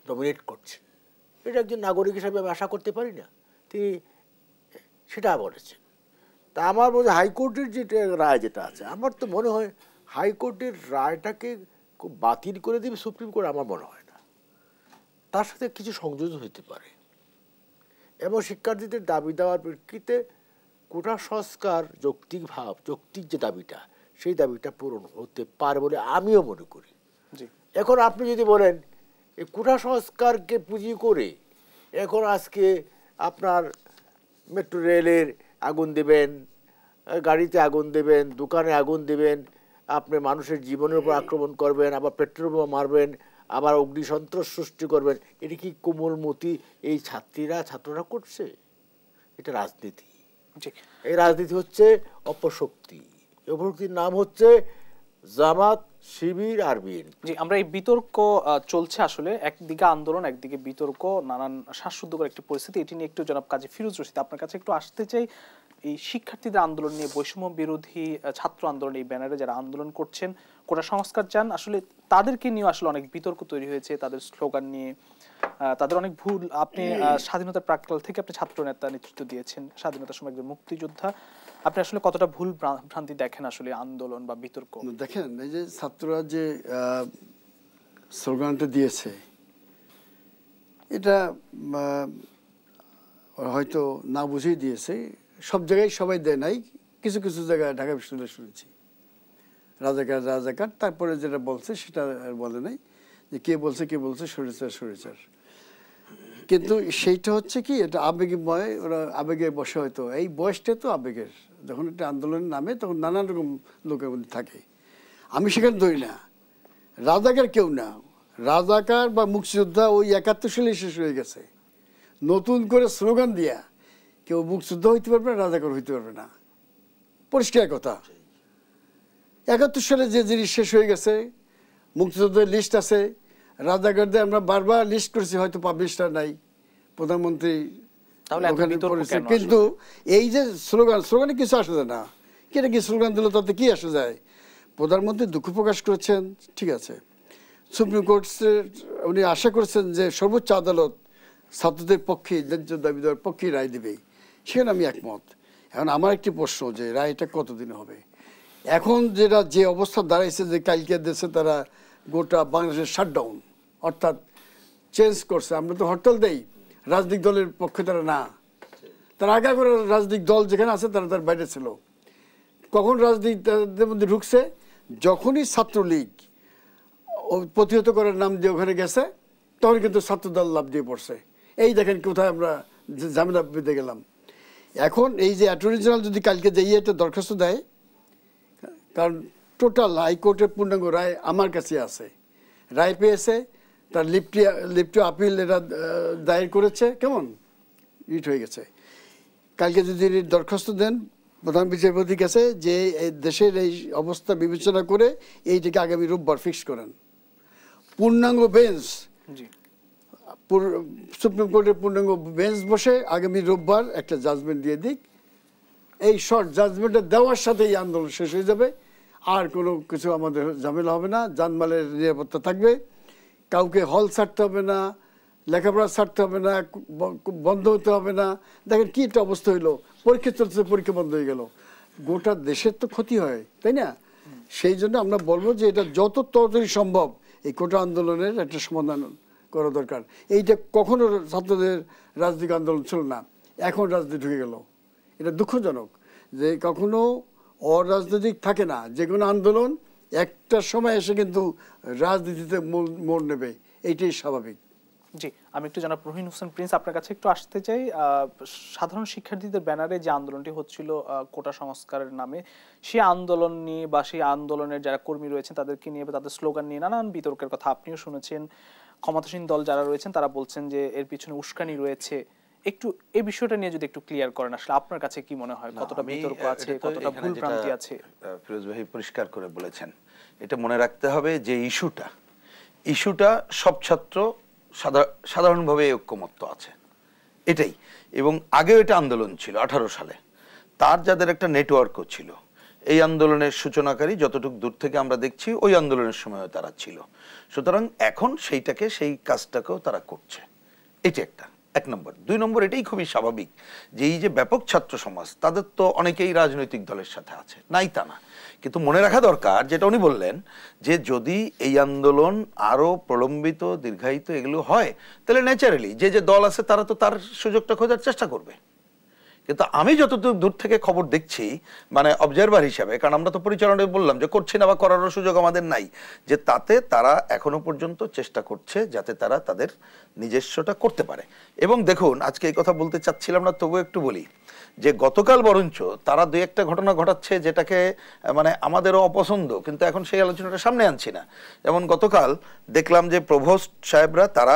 ডমিনেট করছেন। এটা একজন নাগরিক হিসাবে আমি আশা করতে পারি না, তিনি সেটা বলেছেন। তা আমার মনে হয় হাইকোর্টের যেটা রায় যেটা আছে, আমার তো মনে হয় হাইকোর্টের রায়টাকে খুব বাতিল করে দেবে সুপ্রিম কোর্ট, আমার মনে হয় না। তার সাথে কিছু সংযোজন হতে পারে, এবং শিক্ষার্থীদের দাবি দেওয়ার প্রেক্ষিতে কোটা সংস্কার যৌক্তিক যে দাবিটা, সেই দাবিটা পূরণ হতে পারে বলে আমিও মনে করি। এখন আপনি যদি বলেন এই কোটা সংস্কারকে পুঁজি করে এখন আজকে আপনার মেট্রো রেলের আগুন দেবেন, গাড়িতে আগুন দেবেন, দোকানে আগুন দেবেন, আপনি মানুষের জীবনের উপর আক্রমণ করবেন, আবার পেট্রোল বোমা মারবেন, আবার অগ্নিসন্ত্রাস সৃষ্টি করবেন, এটা কি কোমলমতি এই ছাত্ররা করছে? এটা রাজনীতি। এই রাজনীতি হচ্ছে অপশক্তি। অপশক্তির নাম হচ্ছে জামাত, শিবির আর বিএনপি। জি, আমরা এই বিতর্ক চলছে আসলে, একদিকে আন্দোলন একদিকে বিতর্ক, নানান শ্বাসরুদ্ধকর একটি পরিস্থিতি। এটি নিয়ে একটু জনাব কাজী ফিরোজ রশিদ আপনার কাছে একটু আসতে চাই। এই শিক্ষার্থীদের আন্দোলন নিয়ে, বৈষম্য বিরোধী ছাত্র আন্দোলন, এই ব্যানারে যারা আন্দোলন করছেন, কোটা সংস্কার চান, আসলে তাদেরকে নিয়ে আসলে অনেক বিতর্ক তৈরি হয়েছে, তাদের স্লোগান নিয়ে তাদের অনেক ভুল। আপনি স্বাধীনতার প্রাক্কাল থেকে আপনি ছাত্র নেতা নেতৃত্ব দিয়েছেন, স্বাধীনতার সময় একজন মুক্তিযোদ্ধা, আপনি আসলে কতটা ভুল ভ্রান্তি দেখেন আসলে আন্দোলন বা বিতর্ক? দেখেন, এই যে ছাত্ররা যে স্লোগানটা দিয়েছে, এটা হয়তো না বুঝেই দিয়েছে। সব জায়গায় সবাই দেয় নাই, কিছু কিছু জায়গায় ঢাকা বিশ্ববিদ্যালয়ে শুনেছি রাজাকার রাজাকার, তারপরে যেটা বলছে সেটা আর বলে নাই যে কে বলছে সরিচার। কিন্তু সেইটা হচ্ছে কি, এটা আবেগময়, ওরা আবেগে বসে, হয়তো এই বয়সটা তো আবেগের, যখন একটা আন্দোলনের নামে তখন নানান রকম লোকের মধ্যে থাকে। আমি সেখানে ধরি না রাজাকার কেউ না, রাজাকার বা মুক্তিযোদ্ধা ওই 71 সালেই শেষ হয়ে গেছে। নতুন করে স্লোগান দিয়া কেউ মুক্তিযোদ্ধা হইতে পারবে না, রাজাকার হইতে পারবে না, পরিষ্কার কথা। 71 সালে যে জিনিস শেষ হয়ে গেছে, মুক্তিযোদ্ধার লিস্ট আছে, রাজাকারদের আমরা বারবার লিস্ট করেছি, হয়তো পাবলিশটা নাই, প্রধানমন্ত্রী ওখানে পড়েছে। কিন্তু এই যে স্লোগানে কিছু আসে যায় না, কেটে কি স্লোগান দিল তাতে কি আসে যায়? প্রধানমন্ত্রী দুঃখ প্রকাশ করেছেন, ঠিক আছে, সুপ্রিম কোর্টের উনি আশা করছেন যে সর্বোচ্চ আদালত ছাত্রদের পক্ষে, ন্যায্য দাবি দেওয়ার পক্ষে রায় দেবে, সেখানে আমি একমত। এখন আমার একটি প্রশ্ন, যে রায়টা কতদিন হবে? এখন যে অবস্থা দাঁড়াইছে, যে কালকে দেশে তারা গোটা বাংলাদেশের শাটডাউন, অর্থাৎ চেঞ্জ করছে। আমরা তো হরতাল দেই, রাজনৈতিক দলের পক্ষে তারা না, তারা আগে করে রাজনৈতিক দল যেখানে আছে তারা তার বাইরে ছিল। কখন রাজনীতির মধ্যে ঢুকছে? যখনই ছাত্রলীগ প্রতিহত করার নাম দিয়ে ওখানে গেছে, তখন কিন্তু ছাত্রদল লাভ দিয়ে পড়ছে। এই দেখেন কোথায় আমরা ঝামেলা বেঁধে গেলাম। এখন এই যে অ্যাটর্নি জেনারেল যদি কালকে যাইয়ে একটা দরখাস্ত দেয়, কারণ টোটাল হাইকোর্টের পূর্ণাঙ্গ রায় আমার কাছে আছে, রায় পেয়েছে, তার লিফটি আপিল এরা দায়ের করেছে, কেমন রিট হয়ে গেছে। কালকে যদি দরখাস্ত দেন প্রধান বিচারপতির কাছে যে দেশের এই অবস্থা বিবেচনা করে এইটাকে আগামী রোববার ফিক্স করেন, পূর্ণাঙ্গ বেঞ্চ, সুপ্রিম কোর্টের পূর্ণাঙ্গ বেঞ্চ বসে আগামী রোববার একটা জাজমেন্ট দিয়ে দিক, এই শর্ট জাজমেন্টটা দেওয়ার সাথে এই আন্দোলন শেষ হয়ে যাবে, আর কোনো কিছু আমাদের ঝামেলা হবে না, জানমালের নিরাপত্তা থাকবে, কাউকে হল ছাড়তে হবে না, লেখাপড়া ছাড়তে হবে না, বন্ধ হতে হবে না। দেখেন কি একটা অবস্থা হইলো, পরীক্ষা চলছে, পরীক্ষা বন্ধ হয়ে গেল, গোটা দেশের তো ক্ষতি হয়, তাই না? সেই জন্য আমরা বলবো যে এটা যত তাড়াতাড়ি সম্ভব এই কোটা আন্দোলনের একটা সমাধান করা দরকার। এইটা কখনো ছাত্রদের রাজনৈতিক আন্দোলন ছিল না, এখন রাজনীতি ঢুকে গেল। এটা দুঃখজনক যে কখনো অরাজনৈতিক থাকে না, যে কোনো আন্দোলন একটা সময় এসে কিন্তু রাজনীতিতে মোড় নেবে, এইটাই স্বাভাবিক। জি, আমি একটু জানাব রহিন হোসেন প্রিন্স, আপনার কাছে একটু আসতে চাই। সাধারণ শিক্ষার্থীদের ব্যানারে যে আন্দোলনটি হচ্ছিল কোটা সংস্কারের নামে, সেই আন্দোলন নিয়ে বা সেই আন্দোলনের যারা কর্মী রয়েছেন তাদেরকে নিয়ে বা তাদের স্লোগান নিয়ে নানান বিতর্কের কথা আপনিও শুনেছেন। ক্ষমতাসীন দল যারা রয়েছেন তারা বলছেন যে এর পিছনে উস্কানি রয়েছে। একটু এই বিষয়টা নিয়ে যদি একটু ক্লিয়ার করেন, আসলে আপনার কাছে কি মনে হয়, কতটা বিতর্ক আছে, কতটা ভুল ভ্রান্তি আছে? ফিরোজ ভাই পরিষ্কার করে বলেছেন, এটা মনে রাখতে হবে যে ইস্যুটা সব ছাত্র সাধারণভাবে ঐক্যমত্য আছে, এটাই। এবং আগেও এটা আন্দোলন ছিল 18 সালে, তার যাদের একটা নেটওয়ার্কও ছিল, এই আন্দোলনের সূচনাকারী যতটুকু দূর থেকে আমরা দেখছি ওই আন্দোলনের সময়ও তারা ছিল। সুতরাং এখন সেই কাজটাকেও তারা করছে, এটা একটা 1 নম্বর। 2 নম্বর, এটাই খুবই স্বাভাবিক যে এই যে ব্যাপক ছাত্র সমাজ, তাদের তো অনেকেই রাজনৈতিক দলের সাথে আছে, নাই তা না, কিন্তু মনে রাখা দরকার যেটা উনি বললেন, যে যদি এই আন্দোলন আরো প্রলম্বিত, দীর্ঘায়িত এগুলো হয়, তাহলে ন্যাচারালি যে দল আছে তারা তো তার সুযোগটা খোঁজার চেষ্টা করবে। কিন্তু আমি যতদূর দূর থেকে খবর দেখছি, মানে অবজারভার হিসাবে, কারণ আমরা তো পরিচালনায় বললাম যে করছি না বা করারও সুযোগ আমাদের নাই, যে তাতে তারা এখনো পর্যন্ত চেষ্টা করছে যাতে তারা তাদের নিজস্বটা করতে পারে। এবং দেখুন, আজকে এই কথা বলতে চাচ্ছিলাম না, তবু একটু বলি যে গতকাল বরঞ্চ তারা দুই একটা ঘটনা ঘটাচ্ছে যেটাকে মানে আমাদেরও অপছন্দ, কিন্তু এখন সেই আলোচনাটা সামনে আনছি না। যেমন গতকাল দেখলাম যে প্রভোস্ট সাহেবরা, তারা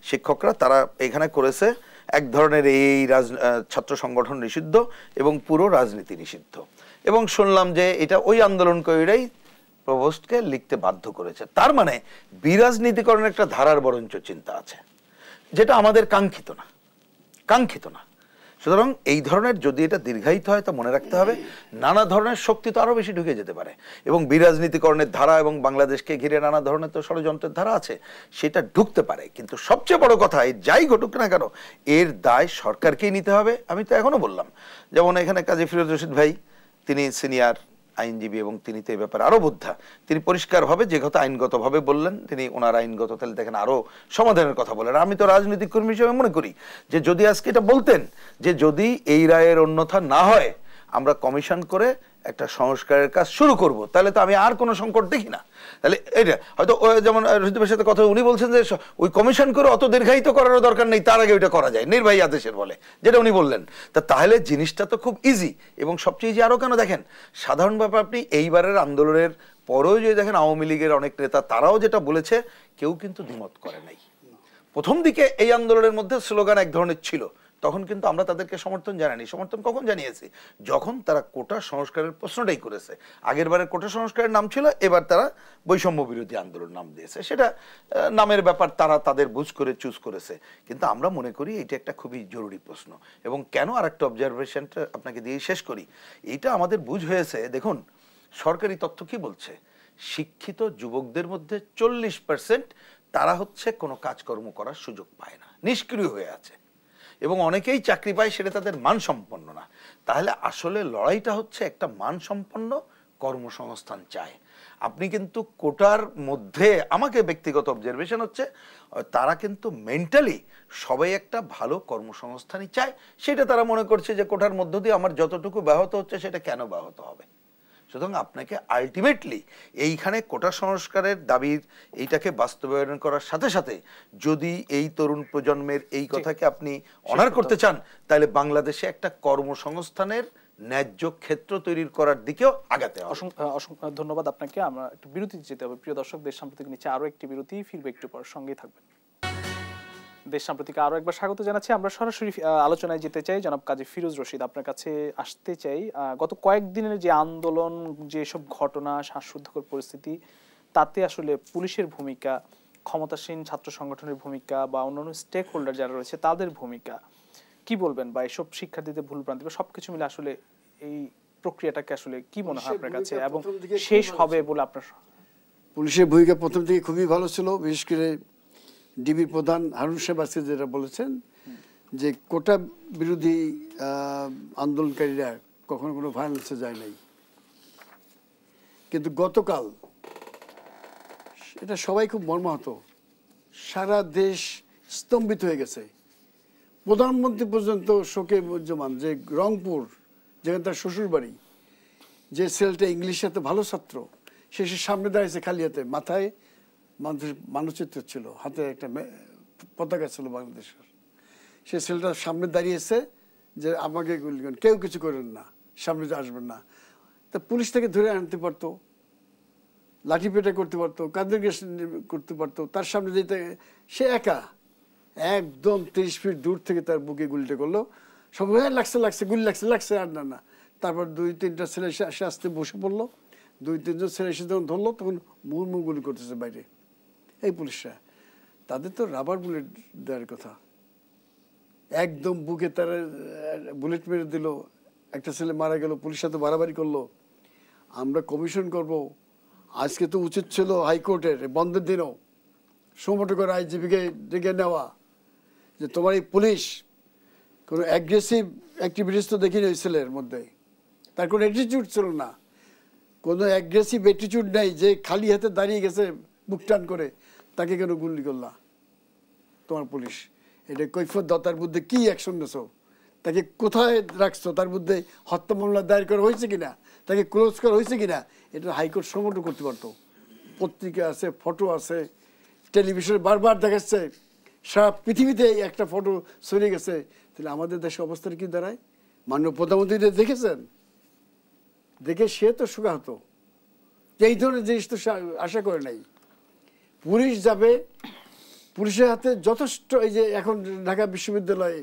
শিক্ষকরা, তারা এখানে করেছে এক ধরনের এই ছাত্র সংগঠন নিষিদ্ধ এবং পুরো রাজনীতি নিষিদ্ধ, এবং শুনলাম যে এটা ওই আন্দোলনকারীরাই প্রভোস্টকে লিখতে বাধ্য করেছে। তার মানে বিরাজনীতিকরণের একটা ধারার বরঞ্চ চিন্তা আছে, যেটা আমাদের কাঙ্ক্ষিত না, কাঙ্ক্ষিত না। সুতরাং এই ধরনের যদি এটা দীর্ঘায়িত হয়, তা মনে রাখতে হবে নানা ধরনের শক্তি তো আরো বেশি ঢুকে যেতে পারে, এবং বিরাজনীতিকরণের ধারা এবং বাংলাদেশকে ঘিরে নানা ধরনের তো ষড়যন্ত্রের ধারা আছে, সেটা ঢুকতে পারে। কিন্তু সবচেয়ে বড় কথা, যাই ঘটুক না কেন, এর দায় সরকারকেই নিতে হবে। আমি তো এখনো বললাম, যেমন এখানে কাজী ফিরোজ রশিদ ভাই, তিনি সিনিয়র আইনজীবী এবং তিনি তো এই ব্যাপারে আরো বোদ্ধা, তিনি পরিষ্কারভাবে যে কথা আইনগতভাবে বললেন, তিনি ওনার আইনগত তাহলে দেখেন আরো সমাধানের কথা বলেন। আমি তো রাজনৈতিক কর্মী হিসেবে মনে করি যে যদি আজকে এটা বলতেন যে যদি এই রায়ের অন্যথা না হয় আমরা কমিশন করে একটা সংস্কারের কাজ শুরু করব, তাহলে তো আমি আর কোনো সংকট দেখি না। তাহলে এটা হয়তো যেমন রশিদের সাথে কথা, উনি বলছেন যে ওই কমিশন করে অত দীর্ঘায়িত করারও দরকার নেই, তার আগে ওইটা করা যায় নির্বাহী আদেশের বলে, যেটা উনি বললেন। তাহলে জিনিসটা তো খুব ইজি, এবং সবচেয়ে ইজি আরো কেন দেখেন, সাধারণভাবে আপনি এইবারের আন্দোলনের পরেও যদি দেখেন আওয়ামী লীগের অনেক নেতা, তারাও যেটা বলেছে, কেউ কিন্তু দ্বিমত করে নাই। প্রথম দিকে এই আন্দোলনের মধ্যে স্লোগান এক ধরনের ছিল, তখন কিন্তু আমরা তাদেরকে সমর্থন জানাইনি। সমর্থন কখন জানিয়েছি? যখন তারা কোটা সংস্কারের প্রশ্নটাই করেছে। আগের বারের কোটা সংস্কারের নাম ছিল, এবার তারা বৈষম্য বিরোধী আন্দোলন নাম দিয়েছে। সেটা নামের ব্যাপার, তারা তাদের বুঝ করে চুজ করেছে। কিন্তু আমরা মনে করি এটা একটা খুবই জরুরি প্রশ্ন। এবং কেন, আর একটা অবজারভেশনটা আপনাকে দিয়ে শেষ করি, এটা আমাদের বুঝ হয়েছে। দেখুন, সরকারি তথ্য কি বলছে, শিক্ষিত যুবকদের মধ্যে 40% তারা হচ্ছে কোনো কাজকর্ম করার সুযোগ পায় না, নিষ্ক্রিয় হয়ে আছে, এবং অনেকেই চাকরি পায়, সেটা তাদের মানসম্পন্ন না। তাহলে আসলে লড়াইটা হচ্ছে একটা মানসম্পন্ন কর্মসংস্থান চায়। আপনি কিন্তু কোটার মধ্যে, আমাকে ব্যক্তিগত অবজারভেশন হচ্ছে, তারা কিন্তু মেন্টালি সবাই একটা ভালো কর্মসংস্থানই চায়। সেটা তারা মনে করছে যে কোটার মধ্য দিয়ে আমার যতটুকু ব্যাহত হচ্ছে, সেটা কেন ব্যাহত হবে। সুতরাং আপনাকে আলটিমেটলি এইখানে কোটা সংস্কারের দাবির এইটাকে বাস্তবায়ন করার সাথে সাথে যদি এই তরুণ প্রজন্মের এই কথাকে আপনি অনার করতে চান, তাহলে বাংলাদেশে একটা কর্মসংস্থানের ন্যায্য ক্ষেত্র তৈরি করার দিকেও আগাতে হবে। অসংখ্য ধন্যবাদ আপনাকে। আমরা একটু বিরতি যেতে হবে। প্রিয় দর্শক, দেশ সাম্প্রতিক নিচে আরো একটি বিরতি, ফিরবে একটু পর, সঙ্গেই থাকবেন। দেশ সাম্প্রতিকে আরো একবার স্বাগত জানাচ্ছি। আমরা সরাসরি আলোচনায় যেতে চাই। জনাব কাজী ফিরোজ রশিদ, আপনার কাছে আসতে চাই। গত কয়েকদিনের যে আন্দোলন, যেসব ঘটনা, শ্বাসরুদ্ধকর পরিস্থিতি, তাতে আসলে পুলিশের ভূমিকা, ক্ষমতাসীন ছাত্র সংগঠনের ভূমিকা বা অন্যান্য স্টেক হোল্ডার যারা রয়েছে তাদের ভূমিকা কি বলবেন, বা এসব শিক্ষার্থীদের ভুল ভ্রান্তি বা সবকিছু মিলে আসলে এই প্রক্রিয়াটাকে আসলে কি মনে হয় আপনার কাছে, এবং শেষ হবে বলে আপনার? পুলিশের ভূমিকা প্রথম থেকে খুবই ভালো ছিল। বিশেষ করে ডিবির প্রধান হারুন সাহেব আজকে যেটা বলেছেন যে কোটা বিরোধী আন্দোলনকারীরা কখনো কোনো ভায়োলেন্সে যায় নাই, কিন্তু গতকাল এটা সবাই খুব মর্মাহত, সারা দেশ স্তম্ভিত হয়ে গেছে। প্রধানমন্ত্রী পর্যন্ত শোকে মুহ্যমান। যে রংপুর, যেখানে তার শ্বশুর বাড়ি, যে ছেলেটা ইংলিশে এত ভালো ছাত্র, সে সামনে দাঁড়িয়েছে খালি হাতে, মাথায় মানচিত্র ছিল, হাতে একটা পতাকা ছিল বাংলাদেশের। সে ছেলেটা সামনে দাঁড়িয়েছে যে আমাকে গুলি করেন, কেউ কিছু করেন না, সামনে আসবেন না। তা পুলিশ থেকে ধরে আনতে পারতো, লাঠি পেটা করতে পারতো, কাঁধের গ্যাস করতে পারতো, তার সামনে যেতে সে একা একদম 30 ফিট দূর থেকে তার বুকে গুলিটা করলো। সব লাগছে লাগছে গুলি লাগছে লাগছে, আর না। তারপর 2-3টা ছেলে এসে আসতে বসে পড়লো। 2-3জন ছেলে এসে যখন ধরলো, তখন মুহুর্মুহু গুলি করতেছে বাইরে। এই পুলিশরা, তাদের তো রাবার বুলেট দেওয়ার কথা, একদম বুকে তারা বুলেট মেরে দিল। একটা ছেলে মারা গেল, পুলিশ সাথে বাড়াবাড়ি করলো। আমরা কমিশন করব। আজকে তো উচিত ছিল হাইকোর্টের বন্ধের দিনও সমটো করে আইজিপিকে ডেকে নেওয়া, যে তোমার এই পুলিশ কোনো অ্যাগ্রেসিভ অ্যাক্টিভিটিস তো দেখিনি ওই ছেলের মধ্যে, তার কোনো অ্যাটিটিউড ছিল না, কোনো অ্যাগ্রেসিভ অ্যাটিটিউড নেই, যে খালি হাতে দাঁড়িয়ে গেছে বুক টান করে, তাকে কেন গুলি করলা তোমার পুলিশ? এটা কৈফিয়ত দাতার মধ্যে কী অ্যাকশন নেছো? তাকে কোথায় রাখছো, তার মধ্যে হত্যা মামলা দায়ের করা হয়েছে কিনা, তাকে ক্লোজ করা হয়েছে কিনা, এটা হাইকোর্ট সমর্থন করতে পারতো। পত্রিকা আছে, ফটো আছে, টেলিভিশনে বারবার দেখাচ্ছে, সারা পৃথিবীতে একটা ফটো ছড়িয়ে গেছে। তাহলে আমাদের দেশের অবস্থাটা কি দাঁড়ায়? মাননীয় প্রধানমন্ত্রী দেখেছেন, দেখে সে তো শোকাহত, যে এই ধরনের জিনিস তো আশা করে নাই। পুলিশ যাবে, পুলিশের হাতে যথেষ্ট, এই যে এখন ঢাকা বিশ্ববিদ্যালয়ে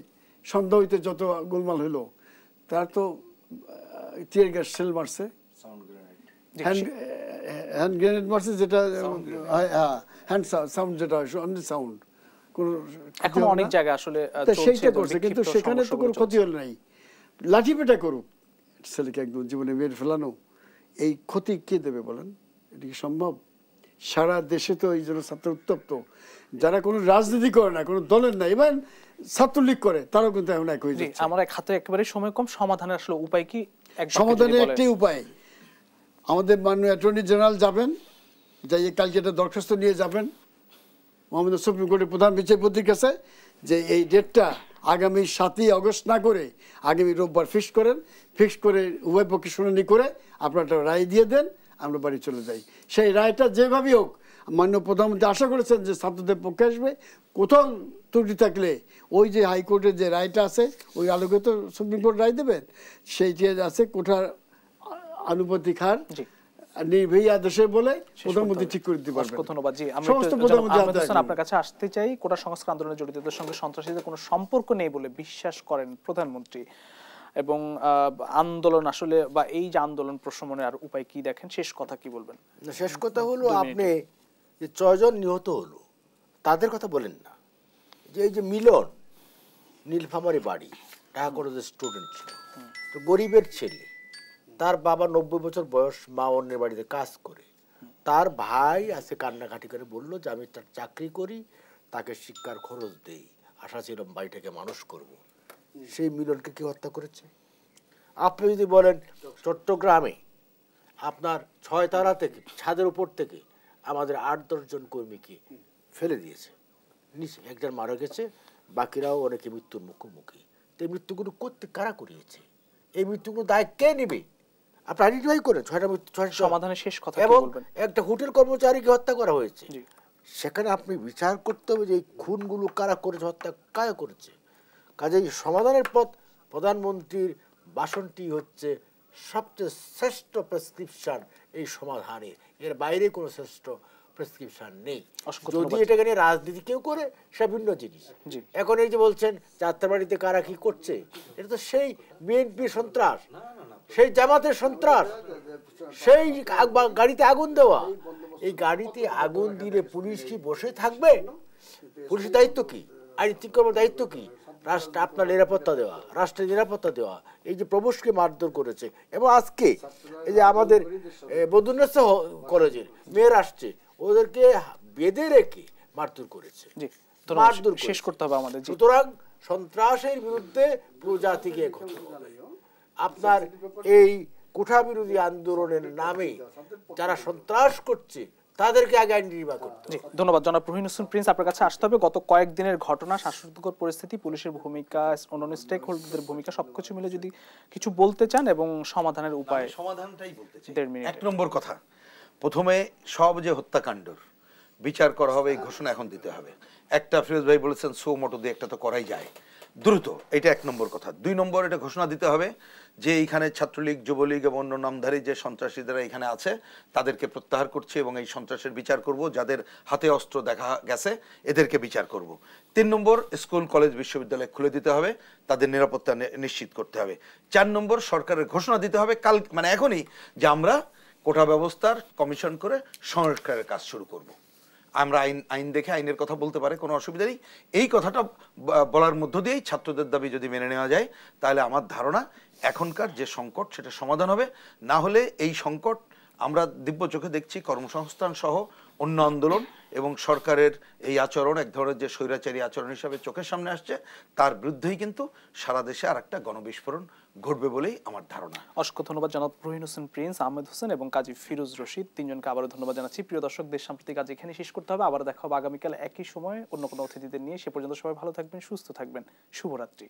সন্ধ্যা হইতে যত গোলমাল হলো, তার তো টিয়ার গ্যাস সেল মারছে, হ্যান্ড গ্রেনেড মারছে, যেটা হ্যান্ড সাউন্ড, যেটা অনলি সাউন্ড, কোনো এখন অনেক জায়গায় আসলে সেইটা করছে, কিন্তু সেখানে তো কোনো ক্ষতি হলো নাই। লাঠি পেটা করুক, ছেলেকে একদম জীবনে মেরে ফেলানো, এই ক্ষতি কে দেবে বলেন? এটা কি সম্ভব? সারা দেশে তো এই জন্য ছাত্র উত্তপ্ত, যারা কোনো রাজনীতি করে না, কোনো দলের না, ইভেন ছাত্রলীগ করে, তারাও কিন্তু এখন এক হয়ে যাচ্ছে। আমার হাতে একেবারে সময় কম, সমাধানের আসলে উপায় কি? সমাধানের একটাই উপায়, আমাদের মাননীয় অ্যাটর্নি জেনারেল যাবেন, যাই কালকে একটা দরখাস্ত নিয়ে যাবেন মহামান্য সুপ্রিম কোর্টের প্রধান বিচারপতির কাছে, যে এই ডেটটা আগামী 7ই আগস্ট না করে আগামী রোববার ফিক্স করেন, ফিক্স করে উভয় পক্ষে শুনানি করে আপনারা একটা রায় দিয়ে দেন, আমরা বাড়ি চলে যাই। সেই রায়টা যেভাবেই হোক, মাননীয় প্রধানমন্ত্রী আশা করেছেন যে ছাত্রদের পক্ষে আসবে। কোথাও ত্রুটি থাকলে ওই যে হাইকোর্টের যে রায়টা আছে, ওই আলোকে তো সুপ্রিম কোর্ট রায় দেবেন। সেইটি আছে কোঠার আনুপাতিক হার নির্ভী আদেশে বলে প্রধানমন্ত্রী ঠিক করে দিতে পারবেন। ধন্যবাদ। জি, আপনার কাছে আসতে চাই, কোটা সংস্কার আন্দোলনে জড়িতদের সঙ্গে সন্ত্রাসীদের কোনো সম্পর্ক নেই বলে বিশ্বাস করেন প্রধানমন্ত্রী, এবং আন্দোলন আসলে বা এই যে আন্দোলন প্রশমনের আর উপায় কি দেখেন? শেষ কথা কি বলবেন? শেষ কথা হলো, আপনি যে 6 জন নিহত হলো তাদের কথা বলেন না, যে এই যে মিলন নীলফামারী বাড়ি, ঢাকা কলেজের স্টুডেন্ট ছিল, তো গরিবের ছেলে, তার বাবা 90 বছর বয়স, মা অন্যের বাড়িতে কাজ করে, তার ভাই আছে কান্নাকাটি করে বললো যে আমি তার চাকরি করি, তাকে শিক্ষার খরচ দেই, আশা ছিলাম বাড়িটাকে মানুষ করব। সেই মিলনকে কি হত্যা করেছে? আপনি যদি বলেন চট্টগ্রামে আপনার 6 তারা থেকে ছাদের উপর থেকে আমাদের 8-10 জন কর্মীকে ফেলে দিয়েছে, নিচে একজন মারা গেছে, বাকিরাও অনেকে মৃত্যুর মুখোমুখি। তো এই মৃত্যুগুলো করতে কারা করিয়েছে? এই মৃত্যুগুলো দায় কে নেবে? আপনি আইডেন্টিফাই করেন 6টা সমাধানের শেষ কথা এবং একটা হোটেল কর্মচারীকে হত্যা করা হয়েছে। সেখানে আপনি বিচার করতে হবে যে এই খুনগুলো কারা করেছে, হত্যা কারা করেছে। কাজেই সমাধানের পথ, প্রধানমন্ত্রীর ভাষণটি হচ্ছে সবচেয়ে শ্রেষ্ঠ প্রেসক্রিপশন এই সমাধানে, এর বাইরে কোনো শ্রেষ্ঠ প্রেসক্রিপশন নেই। যদি এটাকে নিয়ে রাজনীতি কেউ করে সে ভিন্ন জিনিস। এখন এই যে বলছেন যাত্রাবাড়িতে কারা কি করছে, এটা তো সেই বিএনপি সন্ত্রাস, সেই জামাতের সন্ত্রাস, সেই গাড়িতে আগুন দেওয়া। এই গাড়িতে আগুন দিলে পুলিশ কি বসে থাকবে? পুলিশের দায়িত্ব কি? আইন শৃঙ্খলার দায়িত্ব কি? রাষ্ট্র আপনার নিরাপত্তা দেওয়া, রাষ্ট্রের নিরাপত্তা দেওয়া। এই যে প্রবেশকে মারধর করেছে, এবং আজকে এই যে আমাদের বদুন্নেসা কলেজের মেয়ের আসছে, ওদেরকে বেঁধে রেখে মারধর করেছে। শেষ করতে হবে আমাদের। সুতরাং সন্ত্রাসের বিরুদ্ধে পুরো জাতিকে এক হতে হবে। আপনার এই কোঠা বিরোধী আন্দোলনের নামে যারা সন্ত্রাস করছে তাদেরকে আগে আইনজীবী করতে হবে। ধন্যবাদ। জনাব রুহিন হোসেন প্রিন্স, আপনার কাছে আসতে হবে। গত কয়েকদিনের ঘটনা, শ্বাসরুদ্ধকর পরিস্থিতি, পুলিশের ভূমিকা, অন্যান্য স্টেক হোল্ডারদের ভূমিকা, সবকিছু মিলে যদি কিছু বলতে চান এবং সমাধানের উপায়। সমাধানটাই বলতে চাই। 1.5 মিনিট। 1 নম্বর কথা, প্রথমে সব যে হত্যাকাণ্ডর বিচার করা হবে এই ঘোষণা এখন দিতে হবে। একটা ফিরোজ ভাই বলেছেন সো মোটো দিয়ে একটা তো করাই যায় দ্রুত, এটা 1 নম্বর কথা। 2 নম্বর, এটা ঘোষণা দিতে হবে যে এইখানে ছাত্রলীগ, যুবলীগ এবং অন্য নামধারী যে সন্ত্রাসীরা এখানে আছে তাদেরকে প্রত্যাহার করছে এবং এই সন্ত্রাসের বিচার করব, যাদের হাতে অস্ত্র দেখা গেছে এদেরকে বিচার করব। 3 নম্বর, স্কুল কলেজ বিশ্ববিদ্যালয় খুলে দিতে হবে, তাদের নিরাপত্তা নিশ্চিত করতে হবে। 4 নম্বর, সরকারের ঘোষণা দিতে হবে কাল, মানে এখনই, যে আমরা কোটা ব্যবস্থার কমিশন করে সংস্কারের কাজ শুরু করব। আমরা আইন দেখে আইনের কথা বলতে পারে, কোনো অসুবিধা নেই। এই কথাটা বলার মধ্য দিয়েই ছাত্রদের দাবি যদি মেনে নেওয়া যায়, তাহলে আমার ধারণা এখনকার যে সংকট সেটা সমাধান হবে। না হলে এই সংকট আমরা দিব্য চোখে দেখছি, কর্মসংস্থান সহ অন্য আন্দোলন এবং সরকারের এই আচরণ এক ধরনের যে স্বৈরাচারী আচরণ হিসাবে চোখের সামনে আসছে, তার বিরুদ্ধেই কিন্তু সারা দেশে আর একটা গণবিস্ফোরণ ঘটবে বলেই আমার ধারণা। অসংখ্য ধন্যবাদ জনাব রুহিন হোসেন প্রিন্স, আহমেদ হোসেন এবং কাজী ফিরোজ রশিদ, তিনজনকে আবারও ধন্যবাদ জানাচ্ছি। প্রিয় দর্শক, দেশ সাম্প্রতিক কাজ এখানে শেষ করতে হবে। আবার দেখা হবে আগামীকাল একই সময় অন্য কোনো অতিথিদের নিয়ে। সে পর্যন্ত সবাই ভালো থাকবেন, সুস্থ থাকবেন। শুভরাত্রি।